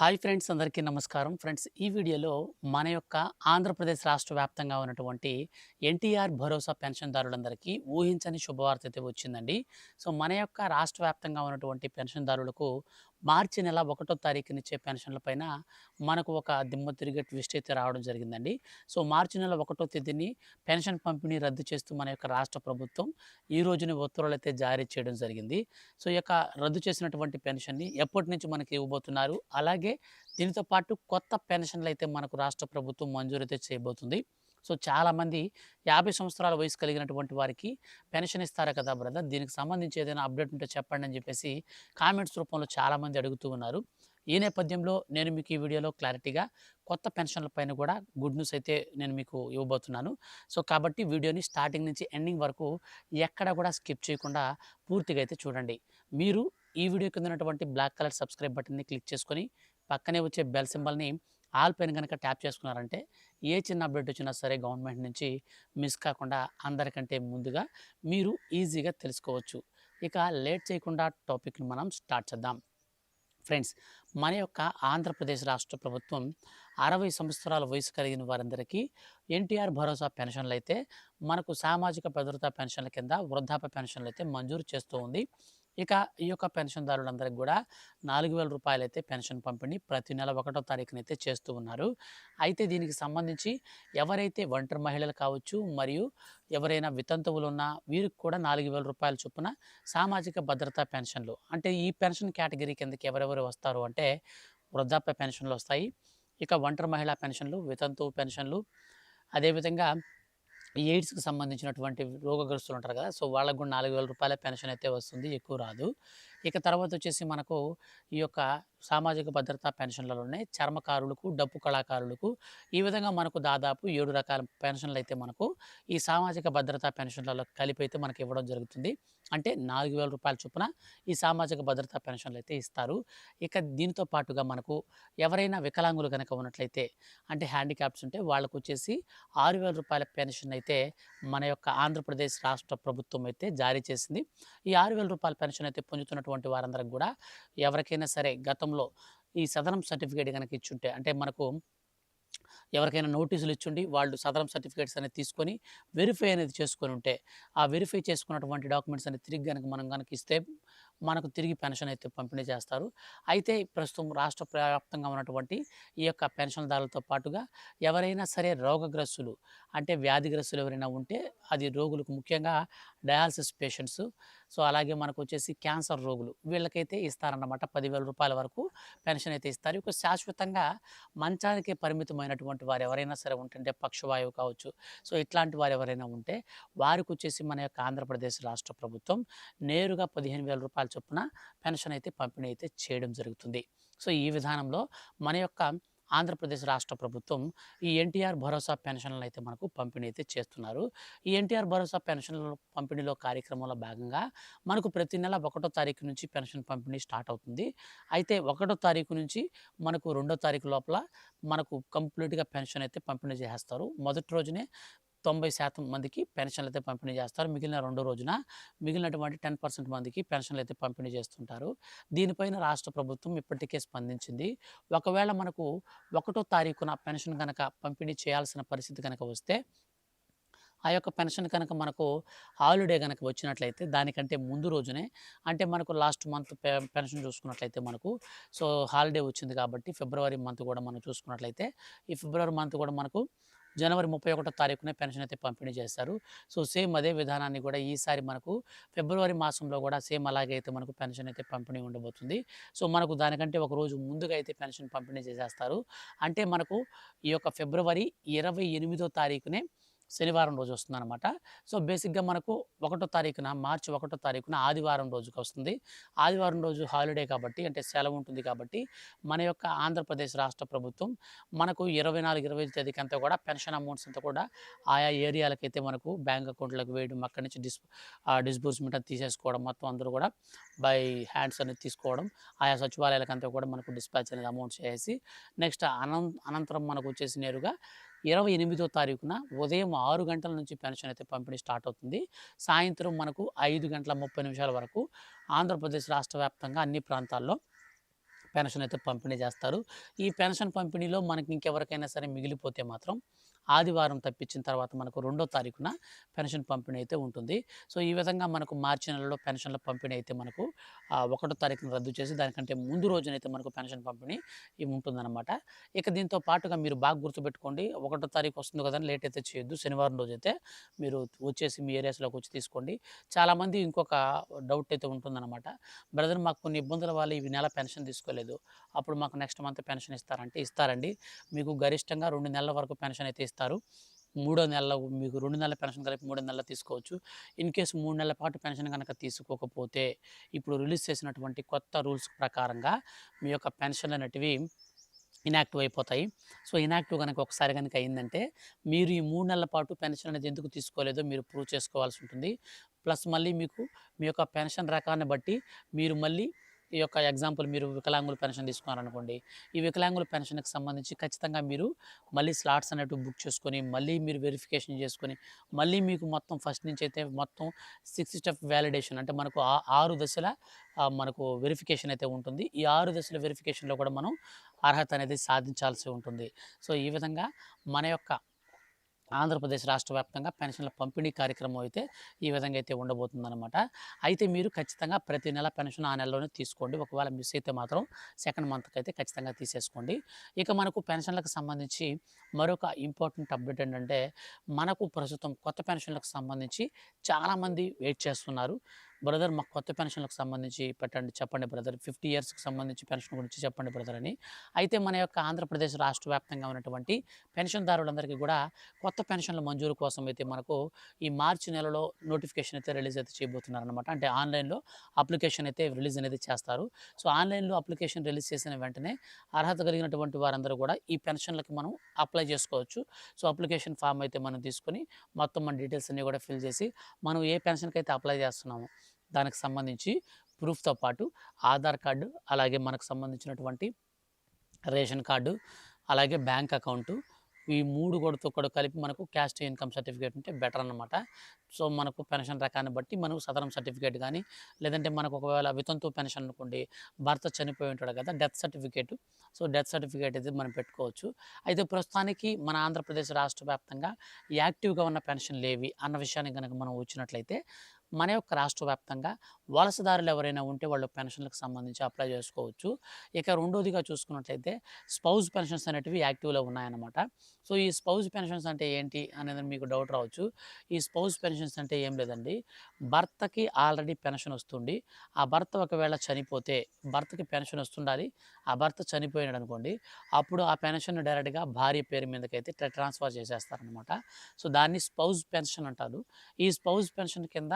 Hi friends, అందరికీ నమస్కారం. Friends, ఈ వీడియోలో మన యొక్క ఆంధ్రప్రదేశ్ రాష్ట్ర వ్యాప్తంగా ఉన్నటువంటి ఎన్టీఆర్ భరోసా పెన్షన్దారులందరికీ ఊహించని శుభవార్త అయితే వచ్చిందండి. సో మన యొక్క రాష్ట్ర వ్యాప్తంగా ఉన్నటువంటి పెన్షన్దారులకు మార్చి నెల 1వ తారీఖునిచ్చే పెన్షన్ల పైన మనకు ఒక దిమ్మ తిరిగే ట్విస్ట్ అయితే రావడం జరిగిందండి. సో మార్చి నెల 1వ తేదీని పెన్షన్ పంపిణీ రద్దు చేస్తూ మన యొక్క రాష్ట్ర ప్రభుత్వం ఈ రోజున ఉత్తర్వులు అయితే జారీ చేయడం జరిగింది. సో ఈ యొక్క రద్దు చేసినటువంటి పెన్షన్‌ని ఎప్పటి నుంచి మనకి ఇవ్వబోతున్నారు, అలాగే దీనితో పాటు కొత్త పెన్షన్‌లయితే మనకు రాష్ట్ర ప్రభుత్వం మంజూరైతే చేయబోతుంది. సో చాలామంది 50 సంవత్సరాల వయసు కలిగినటువంటి వారికి పెన్షన్ ఇస్తారు కదా బ్రదర్! దీనికి సంబంధించి ఏదైనా అప్డేట్ ఉంటే చెప్పండి అని చెప్పేసి కామెంట్స్ రూపంలో చాలామంది అడుగుతూ ఉన్నారు. ఈ నేపథ్యంలో నేను మీకు ఈ వీడియోలో క్లారిటీగా కొత్త పెన్షన్ల పైన కూడా గుడ్ న్యూస్ అయితే నేను మీకు ఇవ్వబోతున్నాను. సో కాబట్టి వీడియోని స్టార్టింగ్ నుంచి ఎండింగ్ వరకు ఎక్కడ కూడా స్కిప్ చేయకుండా పూర్తిగా అయితే చూడండి. మీరు ఈ వీడియో కింద ఉన్నటువంటి బ్లాక్ కలర్ సబ్స్క్రైబ్ బటన్‌ని క్లిక్ చేసుకొని పక్కనే వచ్చే బెల్ సింబల్‌ని ఆల్ పైన గనక ట్యాప్ చేసుకున్నారంటే ఏ చిన్న అప్డేట్ వచ్చినా సరే గవర్నమెంట్ నుంచి మిస్ కాకుండా అందరికంటే ముందుగా మీరు ఈజీగా తెలుసుకోవచ్చు. ఇక లేట్ చేయకుండా టాపిక్‌ని మనం స్టార్ట్ చేద్దాం. ఫ్రెండ్స్, మన యొక్క ఆంధ్రప్రదేశ్ రాష్ట్ర ప్రభుత్వం 60 సంవత్సరాల వయసు కలిగిన వారందరికీ ఎన్టీఆర్ భరోసా పెన్షన్‌లయితే మనకు సామాజిక భద్రతా పెన్షన్ల కింద వృద్ధాప్య పెన్షన్‌లయితే మంజూరు చేస్తూ ఉంది. ఇక ఈ యొక్క పెన్షన్‌దారులందరికి గూడా రూ. 4,000 అయితే పెన్షన్ పంపిణీ ప్రతి నెల 1వ తారీఖునైతే చేస్తూ ఉన్నారు. అయితే దీనికి సంబంధించి ఎవరైతే ఒంటరి మహిళలు కావచ్చు, మరియు ఎవరైనా వితంతువులున్నా వీరికి కూడా రూ. 4,000 చొప్పున సామాజిక భద్రతా పెన్షన్‌లు, అంటే ఈ పెన్షన్ కేటగిరీ కిందకి ఎవరెవరు వస్తారు అంటే వృద్ధాప్య పెన్షన్‌లొస్తాయి. ఇక ఒంటరి మహిళా పెన్షన్‌లు, వితంతువు పెన్షన్‌లు, అదేవిధంగా ఈ ఎయిడ్స్‌కి సంబంధించినటువంటి రోగగ్రస్తులు ఉంటారు కదా! సో వాళ్ళకి కూడా రూ. 4,000 పెన్షన్ అయితే వస్తుంది. ఎక్కువ రాదు. ఇక తర్వాత వచ్చేసి మనకు ఈ యొక్క సామాజిక భద్రతా పెన్షన్‌లలోనే చర్మకారులకు, డప్పు కళాకారులకు ఈ విధంగా మనకు దాదాపు 7 రకాల పెన్షన్‌లయితే మనకు ఈ సామాజిక భద్రతా పెన్షన్‌లలో కలిపి అయితే మనకి ఇవ్వడం జరుగుతుంది. అంటే రూ. 4,000 చొప్పున ఈ సామాజిక భద్రతా పెన్షన్‌లయితే ఇస్తారు. ఇక దీనితో పాటుగా మనకు ఎవరైనా వికలాంగులు గనక ఉన్నట్లయితే, అంటే హ్యాండిక్యాప్స్ ఉంటే వాళ్ళకొచ్చేసి రూ. 6,000 పెన్షన్ అయితే మన యొక్క ఆంధ్రప్రదేశ్ రాష్ట్ర ప్రభుత్వం అయితే జారీ చేసింది. ఈ రూ. 6,000 పెన్షన్ అయితే పొందుతున్నటువంటి వారందరికి గూడా ఎవరికైనా సరే గతంలో ఈ సదరం సర్టిఫికేట్ గనక ఇచ్చుంటే, అంటే మనకు ఎవరికైనా నోటీసులు ఇచ్చుండి వాళ్ళు సదరం సర్టిఫికేట్స్ అనేది తీసుకొని వెరిఫై అనేది చేసుకొని ఉంటే, ఆ వెరిఫై చేసుకున్నటువంటి డాక్యుమెంట్స్ అనేది తిరిగి గనక మనం గనక ఇస్తే మనకు తిరిగి పెన్షన్ అయితే పంపిణీ చేస్తారు. అయితే ప్రస్తుతం రాష్ట్ర వ్యాప్తంగా ఉన్నటువంటి ఈ యొక్క పెన్షన్‌దారులతో పాటుగా ఎవరైనా సరే రోగగ్రస్తులు, అంటే వ్యాధిగ్రస్తులు ఎవరైనా ఉంటే అది రోగులకు ముఖ్యంగా డయాలిసిస్ పేషెంట్స్, సో అలాగే మనకొచ్చేసి క్యాన్సర్ రోగులు వీళ్ళకైతే ఇస్తారన్నమాట. రూ. 10,000 వరకు పెన్షన్ అయితే ఇస్తారు. ఇక శాశ్వతంగా మంచానికే పరిమితమైనటువంటి వారు ఎవరైనా సరే ఉంటుంటే, పక్షవాయువు కావచ్చు, సో ఇట్లాంటి వారు ఎవరైనా ఉంటే వారికొచ్చేసి మన యొక్క ఆంధ్రప్రదేశ్ రాష్ట్ర ప్రభుత్వం నేరుగా రూ. 15,000 చొప్పున పెన్షన్ అయితే పంపిణీ అయితే చేయడం జరుగుతుంది. సో ఈ విధానంలో మన యొక్క ఆంధ్రప్రదేశ్ రాష్ట్ర ప్రభుత్వం ఈ ఎన్టీఆర్ భరోసా పెన్షన్లను అయితే మనకు పంపిణీ అయితే చేస్తున్నారు. ఈ ఎన్టీఆర్ భరోసా పెన్షన్ల పంపిణీలో కార్యక్రమంలో భాగంగా మనకు ప్రతి నెల 1వ తారీఖు నుంచి పెన్షన్ పంపిణీ స్టార్ట్ అవుతుంది. అయితే 1వ తారీఖు నుంచి మనకు 2వ తారీఖు లోపల మనకు కంప్లీట్‌గా పెన్షన్ అయితే పంపిణీ చేసేస్తారు. మొదటి రోజునే 90% మందికి పెన్షన్‌లయితే పంపిణీ చేస్తారు. మిగిలిన రెండో రోజున మిగిలినటువంటి 10% మందికి పెన్షన్‌లయితే పంపిణీ చేస్తుంటారు. దీనిపైన రాష్ట్ర ప్రభుత్వం ఇప్పటికే స్పందించింది. ఒకవేళ మనకు 1వ తారీఖున పెన్షన్ గనక పంపిణీ చేయాల్సిన పరిస్థితి గనక వస్తే, ఆ యొక్క పెన్షన్ కనుక మనకు హాలిడే గనక వచ్చినట్లయితే దానికంటే ముందు రోజునే, అంటే మనకు లాస్ట్ మంత్ పెన్షన్ చూసుకున్నట్లయితే మనకు సో హాలిడే వచ్చింది కాబట్టి ఫిబ్రవరి మంత్ కూడా మనం చూసుకున్నట్లయితే, ఈ ఫిబ్రవరి మంత్ కూడా మనకు జనవరి 31వ తారీఖునే పెన్షన్ అయితే పంపిణీ చేస్తారు. సో సేమ్ అదే విధానాన్ని కూడా ఈసారి మనకు ఫిబ్రవరి మాసంలో కూడా సేమ్ అలాగే అయితే మనకు పెన్షన్ అయితే పంపిణీ ఉండబోతుంది. సో మనకు దానికంటే ఒక రోజు ముందుగా అయితే పెన్షన్ పంపిణీ చేసేస్తారు. అంటే మనకు ఈ యొక్క ఫిబ్రవరి 28వ తారీఖునే శనివారం రోజు వస్తుందనమాట. సో బేసిక్‌గా మనకు 1వ తారీఖున, మార్చి 1వ తారీఖున ఆదివారం రోజుకొస్తుంది. ఆదివారం రోజు హాలిడే కాబట్టి, అంటే సెలవు ఉంటుంది కాబట్టి మన యొక్క ఆంధ్రప్రదేశ్ రాష్ట్ర ప్రభుత్వం మనకు 24, 25 తేదీకంతా కూడా పెన్షన్ అమౌంట్స్ అంతా కూడా ఆయా ఏరియాలకైతే మనకు బ్యాంక్ అకౌంట్‌లోకి వేయడం, అక్కడి నుంచి డిస్బర్స్‌మెంట్ అది తీసేసుకోవడం, మొత్తం అందరూ కూడా బై హ్యాండ్స్ అనేది తీసుకోవడం, ఆయా సచివాలయాలకంతా కూడా మనకు డిస్పాచ్ అనేది అమౌంట్ చేసేసి నెక్స్ట్ అనంతరం మనకొచ్చేసి నేరుగా 28వ తారీఖున ఉదయం 6 గంటల నుంచి పెన్షన్ అయితే పంపిణీ స్టార్ట్ అవుతుంది. సాయంత్రం మనకు 5:30 వరకు ఆంధ్రప్రదేశ్ రాష్ట్ర వ్యాప్తంగా అన్ని ప్రాంతాల్లో పెన్షన్ అయితే పంపిణీ చేస్తారు. ఈ పెన్షన్ పంపిణీలో మనకి ఇంకెవరికైనా సరే మిగిలిపోతే మాత్రం ఆదివారం తప్పించిన తర్వాత మనకు 2వ తారీఖున పెన్షన్ పంపిణీ అయితే ఉంటుంది. సో, ఈ విధంగా మనకు మార్చి నెలలో పెన్షన్ల పంపిణీ అయితే మనకు 1వ తారీఖున రద్దు చేసి దానికంటే ముందు రోజునైతే మనకు పెన్షన్ పంపిణీ ఉంటుందన్నమాట. ఇక దీంతో పాటుగా మీరు బాగా గుర్తుపెట్టుకోండి. 1వ తారీఖు వస్తుంది కదా అని లేట్ అయితే చేయొద్దు. శనివారం రోజైతే మీరు వచ్చేసి మీ ఏరియాస్‌లోకి వచ్చి తీసుకోండి. చాలామంది ఇంకొక డౌట్ అయితే ఉంటుందన్నమాట. బ్రదర్ మాకు కొన్ని ఇబ్బందుల వల్ల ఈ నెల పెన్షన్ తీసుకోలేదు. అప్పుడు మాకు నెక్స్ట్ మంత్ పెన్షన్ ఇస్తారంటే ఇస్తారండి. మీకు గరిష్టంగా 2 నెలల వరకు పెన్షన్ అయితే ఇస్తారు. మూడో నెలలో మీకు 2 నెలల పెన్షన్ కలిపి మూడో నెలలు తీసుకోవచ్చు. ఇన్ కేస్ 3 నెలల పాటు పెన్షన్ గనక తీసుకోకపోతే ఇప్పుడు రిలీజ్ చేసినటువంటి కొత్త రూల్స్ ప్రకారంగా మీ యొక్క పెన్షన్లు అనేటివి ఇనాక్టివ్ అయిపోతాయి. సో, ఇనాక్టివ్ గనక ఒకసారి గనక అయిందంటే మీరు ఈ 3 నెలల పాటు పెన్షన్ అనేది ఎందుకు తీసుకోలేదో మీరు ప్రూవ్ చేసుకోవాల్సి ఉంటుంది. ప్లస్ మళ్ళీ మీకు మీ యొక్క పెన్షన్ రకాన్ని బట్టి మీరు మళ్ళీ ఈ యొక్క ఎగ్జాంపుల్ మీరు వికలాంగుల పెన్షన్ తీసుకున్నారనుకోండి. ఈ వికలాంగుల పెన్షన్‌కి సంబంధించి ఖచ్చితంగా మీరు మళ్ళీ స్లాట్స్ అనేటివి బుక్ చేసుకొని, మళ్ళీ మీరు వెరిఫికేషన్ చేసుకొని, మళ్ళీ మీకు మొత్తం ఫస్ట్ నుంచి అయితే మొత్తం 6 స్టెప్ వాలిడేషన్ అంటే మనకు 6 దశల మనకు వెరిఫికేషన్ అయితే ఉంటుంది. ఈ 6 దశల వెరిఫికేషన్‌లో కూడా మనం అర్హత అనేది సాధించాల్సి ఉంటుంది. సో, ఈ విధంగా మన యొక్క ఆంధ్రప్రదేశ్ రాష్ట్ర వ్యాప్తంగా పెన్షన్ల పంపిణీ కార్యక్రమం అయితే ఈ విధంగా అయితే ఉండబోతుందనమాట. అయితే మీరు ఖచ్చితంగా ప్రతి నెల పెన్షన్ ఆ నెలలోనే తీసుకోండి. ఒకవేళ మిస్ అయితే మాత్రం సెకండ్ మంత్‌కి అయితే ఖచ్చితంగా తీసేసుకోండి. ఇక మనకు పెన్షన్లకు సంబంధించి మరొక ఇంపార్టెంట్ అప్డేట్ ఏంటంటే, మనకు ప్రస్తుతం కొత్త పెన్షన్లకు సంబంధించి చాలామంది వెయిట్ చేస్తున్నారు. బ్రదర్ మాకు కొత్త పెన్షన్లకు సంబంధించి చెప్పండి బ్రదర్. 50 ఇయర్స్‌కి సంబంధించి పెన్షన్ గురించి చెప్పండి బ్రదర్ అని. అయితే మన యొక్క ఆంధ్రప్రదేశ్ రాష్ట్ర వ్యాప్తంగా ఉన్నటువంటి పెన్షన్‌దారులందరికీ కూడా కొత్త పెన్షన్ల మంజూరు కోసం అయితే మనకు ఈ మార్చి నెలలో నోటిఫికేషన్ అయితే రిలీజ్ అయితే చేయబోతున్నారనమాట. అంటే ఆన్‌లైన్‌లో అప్లికేషన్ అయితే రిలీజ్ అనేది చేస్తారు. సో, ఆన్‌లైన్‌లో అప్లికేషన్ రిలీజ్ చేసిన వెంటనే అర్హత కలిగినటువంటి వారందరూ కూడా ఈ పెన్షన్‌లకి మనం అప్లై చేసుకోవచ్చు. సో, అప్లికేషన్ ఫామ్ అయితే మనం తీసుకొని మొత్తం మన డీటెయిల్స్ అన్నీ కూడా ఫిల్ చేసి మనం ఏ పెన్షన్‌కి అయితే అప్లై చేస్తున్నామో దానికి సంబంధించి ప్రూఫ్‌తో పాటు ఆధార్ కార్డు, అలాగే మనకు సంబంధించినటువంటి రేషన్ కార్డు, అలాగే బ్యాంక్ అకౌంటు, ఈ 3 కూడా కలిపి మనకు క్యాస్ట్ ఇన్‌కమ్ సర్టిఫికేట్ ఉంటే బెటర్ అన్నమాట. సో, మనకు పెన్షన్ రకాన్ని బట్టి మనకు సదరం సర్టిఫికేట్ గానీ, లేదంటే మనకు ఒకవేళ వితంతు పెన్షన్ అనుకోండి, భర్త చనిపోయి ఉంటాడు కదా! Death certificate. So, death certificate అయితే మనం పెట్టుకోవచ్చు. అయితే ప్రస్తుతానికి మన ఆంధ్రప్రదేశ్ రాష్ట్ర వ్యాప్తంగా యాక్టివ్‌గా ఉన్న పెన్షన్‌లేవి అన్న విషయానికి గనక మనం వచ్చినట్లయితే, మన యొక్క రాష్ట్ర వ్యాప్తంగా వలసదారులు ఎవరైనా ఉంటే వాళ్ళు పెన్షన్‌లకు సంబంధించి అప్లై చేసుకోవచ్చు. ఇక రెండోదిగా చూసుకున్నట్లయితే స్పౌస్ పెన్షన్స్ అనేటివి యాక్టివ్‌లో ఉన్నాయన్నమాట. సో, ఈ స్పౌస్ పెన్షన్స్ అంటే ఏంటి అనేది మీకు డౌట్ రావచ్చు. ఈ స్పౌస్ పెన్షన్స్ అంటే ఏం లేదండి. భర్తకి ఆల్రెడీ పెన్షన్ వస్తుంది. ఆ భర్త ఒకవేళ చనిపోతే భర్తకి పెన్షన్ వస్తుండాలి. ఆ భర్త చనిపోయాడనుకోండి, అప్పుడు ఆ పెన్షన్ డైరెక్ట్‌గా భార్య పేరు మీదకైతే ట్రాన్స్‌ఫర్ చేసేస్తారనమాట. సో, దాన్ని స్పౌస్ పెన్షన్ అంటారు. ఈ స్పౌస్ పెన్షన్ కింద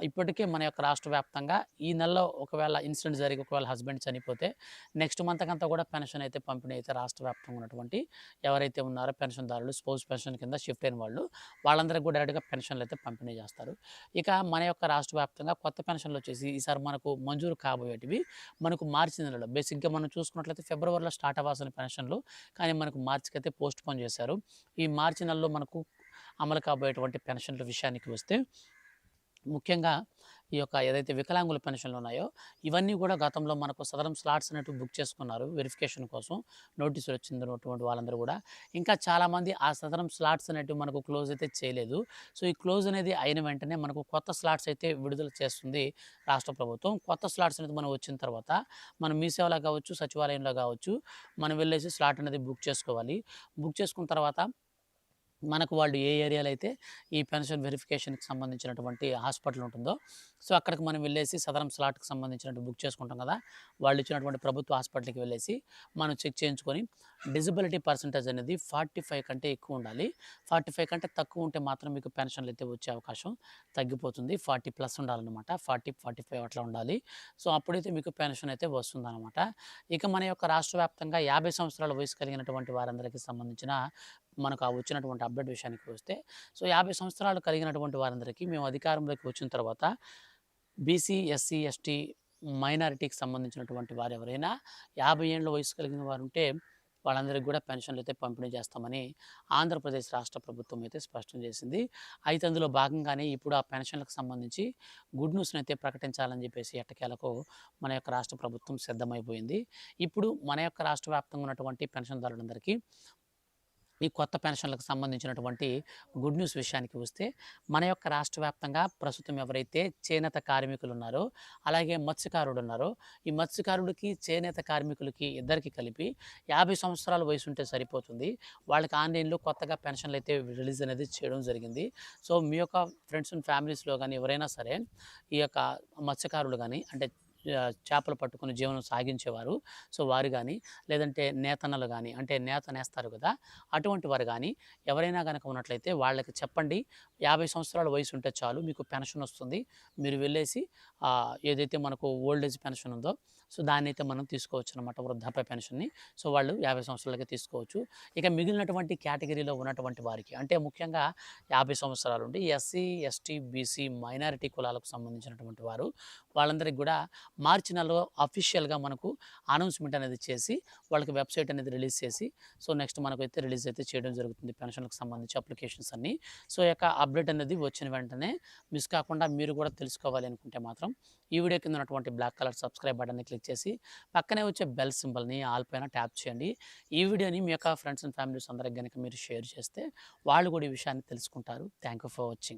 ఇప్పటికే మన యొక్క రాష్ట్ర వ్యాప్తంగా ఈ నెలలో ఒకవేళ ఇన్సిడెంట్ జరిగి ఒకవేళ హస్బెండ్ చనిపోతే నెక్స్ట్ మంత్‌కంతా కూడా పెన్షన్ అయితే పంపిణీ అయితే రాష్ట్ర వ్యాప్తంగా ఉన్నటువంటి ఎవరైతే ఉన్నారో పెన్షన్‌దారులు స్పౌస్ పెన్షన్ కింద షిఫ్ట్ అయిన వాళ్ళందరికీ కూడా డైరెక్ట్‌గా పెన్షన్‌లు అయితే పంపిణీ చేస్తారు. ఇక మన యొక్క రాష్ట్ర వ్యాప్తంగా కొత్త పెన్షన్‌లు వచ్చేసి ఈసారి మనకు మంజూరు కాబోయేటివి మనకు మార్చి నెలలో బేసిక్‌గా మనం చూసుకున్నట్లయితే ఫిబ్రవరిలో స్టార్ట్ అవ్వాల్సిన పెన్షన్‌లు కానీ మనకు మార్చికైతే పోస్ట్‌పోన్ చేశారు. ఈ మార్చి నెలలో మనకు అమలు కాబోయేటువంటి పెన్షన్ల విషయానికి వస్తే ముఖ్యంగా ఈ యొక్క ఏదైతే వికలాంగుల పెన్షన్లు ఉన్నాయో ఇవన్నీ కూడా గతంలో మనకు సదరం స్లాట్స్ అనేటివి బుక్ చేసుకున్నారు వెరిఫికేషన్ కోసం. నోటీసులు వచ్చినటువంటి వాళ్ళందరూ కూడా ఇంకా చాలామంది ఆ సదరం స్లాట్స్ అనేటివి మనకు క్లోజ్ అయితే చేయలేదు. సో, ఈ క్లోజ్ అనేది అయిన వెంటనే మనకు కొత్త స్లాట్స్ అయితే విడుదల చేస్తుంది రాష్ట్ర ప్రభుత్వం. కొత్త స్లాట్స్ అనేది మనం వచ్చిన తర్వాత మనం మీ సేవలో కావచ్చు, సచివాలయంలో కావచ్చు, మనం వెళ్ళేసి స్లాట్ అనేది బుక్ చేసుకోవాలి. బుక్ చేసుకున్న తర్వాత మనకు వాళ్ళు ఏ ఏరియాలో అయితే ఈ పెన్షన్ వెరిఫికేషన్‌కి సంబంధించినటువంటి హాస్పిటల్ ఉంటుందో, సో, అక్కడికి మనం వెళ్ళేసి సదరం స్లాట్‌కి సంబంధించినట్టు బుక్ చేసుకుంటాం కదా! వాళ్ళు ఇచ్చినటువంటి ప్రభుత్వ హాస్పిటల్‌కి వెళ్ళేసి మనం చెక్ చేయించుకొని డిజబిలిటీ పర్సెంటేజ్ అనేది 45 కంటే ఎక్కువ ఉండాలి. 45 కంటే తక్కువ ఉంటే మాత్రం మీకు పెన్షన్‌లు అయితే వచ్చే అవకాశం తగ్గిపోతుంది. 40+ ఉండాలన్నమాట. 40, 45 అట్లా ఉండాలి. సో, అప్పుడైతే మీకు పెన్షన్ అయితే వస్తుందన్నమాట. ఇక మన యొక్క రాష్ట్ర వ్యాప్తంగా 50 సంవత్సరాల వయసు కలిగినటువంటి వారందరికీ సంబంధించిన మనకు వచ్చినటువంటి అప్డేట్ విషయానికి వస్తే, సో, 50 సంవత్సరాలు కలిగినటువంటి వారందరికీ మేము అధికారంలోకి వచ్చిన తర్వాత బీసీ, ఎస్సీ, ఎస్టీ మైనారిటీకి సంబంధించినటువంటి వారెవరైనా 50 ఏండ్ల వయసు కలిగిన వారుంటే వాళ్ళందరికీ కూడా పెన్షన్లు అయితే పంపిణీ చేస్తామని ఆంధ్రప్రదేశ్ రాష్ట్ర ప్రభుత్వం అయితే స్పష్టం చేసింది. అయితే అందులో భాగంగానే ఇప్పుడు ఆ పెన్షన్లకు సంబంధించి గుడ్ న్యూస్‌ని అయితే ప్రకటించాలని చెప్పేసి ఎట్టకేలకు మన యొక్క రాష్ట్ర ప్రభుత్వం సిద్ధమైపోయింది. ఇప్పుడు మన యొక్క రాష్ట్ర వ్యాప్తంగా ఉన్నటువంటి పెన్షన్‌దారులందరికీ ఈ కొత్త పెన్షన్లకు సంబంధించినటువంటి గుడ్ న్యూస్ విషయానికి వస్తే, మన యొక్క రాష్ట్ర వ్యాప్తంగా ప్రస్తుతం ఎవరైతే చేనేత కార్మికులు ఉన్నారో, అలాగే మత్స్యకారుడు ఉన్నారో, ఈ మత్స్యకారుడికి, చేనేత కార్మికులకి ఇద్దరికీ కలిపి 50 సంవత్సరాల వయసు ఉంటే సరిపోతుంది. వాళ్ళకి ఆన్‌లైన్‌లో కొత్తగా పెన్షన్లు అయితే రిలీజ్ అనేది చేయడం జరిగింది. సో, మీ యొక్క ఫ్రెండ్స్ అండ్ ఫ్యామిలీస్‌లో గాని ఎవరైనా సరే, ఈ యొక్క మత్స్యకారులు గాని అంటే చేపలు పట్టుకొని జీవనం సాగించేవారు. సో, వారు గాని, లేదంటే నేతన్నలు గాని, అంటే నేత నేస్తారు కదా! అటువంటి వారు గాని, ఎవరైనా గనక ఉన్నట్లయితే వాళ్ళకి చెప్పండి. 50 సంవత్సరాల వయసు ఉంటే చాలు మీకు పెన్షన్ వస్తుంది. మీరు వెళ్ళేసి ఏదైతే మనకు ఓల్డ్ ఏజ్ పెన్షన్ ఉందో, సో, దాన్నైతే మనం తీసుకోవచ్చనమాట, వృద్ధాప్య పెన్షన్‌ని. సో, వాళ్ళు 50 సంవత్సరాలకే తీసుకోవచ్చు. ఇక మిగిలినటువంటి కేటగిరీలో ఉన్నటువంటి వారికి, అంటే ముఖ్యంగా 50 సంవత్సరాలు ఉండి ఎస్సీ, ఎస్టీ, బీసీ, మైనారిటీ కులాలకు సంబంధించినటువంటి వారు, వాళ్ళందరికి గూడా మార్చి నెలలో అఫీషియల్‌గా మనకు అనౌన్స్‌మెంట్ అనేది చేసి, వాళ్ళకి వెబ్‌సైట్ అనేది రిలీజ్ చేసి, సో, నెక్స్ట్ మనకైతే రిలీజ్ అయితే చేయడం జరుగుతుంది పెన్షన్‌లకు సంబంధించి అప్లికేషన్స్ అన్నీ. సో, ఈ యొక్క అప్డేట్ అనేది వచ్చిన వెంటనే మిస్ కాకుండా మీరు కూడా తెలుసుకోవాలి అనుకుంటే మాత్రం, ఈ వీడియో కింద ఉన్నటువంటి బ్లాక్ కలర్ సబ్స్క్రైబ్ బటన్‌ని క్లిక్ చేసి, పక్కనే వచ్చే బెల్ సింబల్‌ని ఆల్ పైన ట్యాప్ చేయండి. ఈ వీడియోని మీ యొక్క ఫ్రెండ్స్ అండ్ ఫ్యామిలీస్ అందరికి గనక మీరు షేర్ చేస్తే, వాళ్ళు కూడా ఈ విషయాన్ని తెలుసుకుంటారు. Thank you for watching.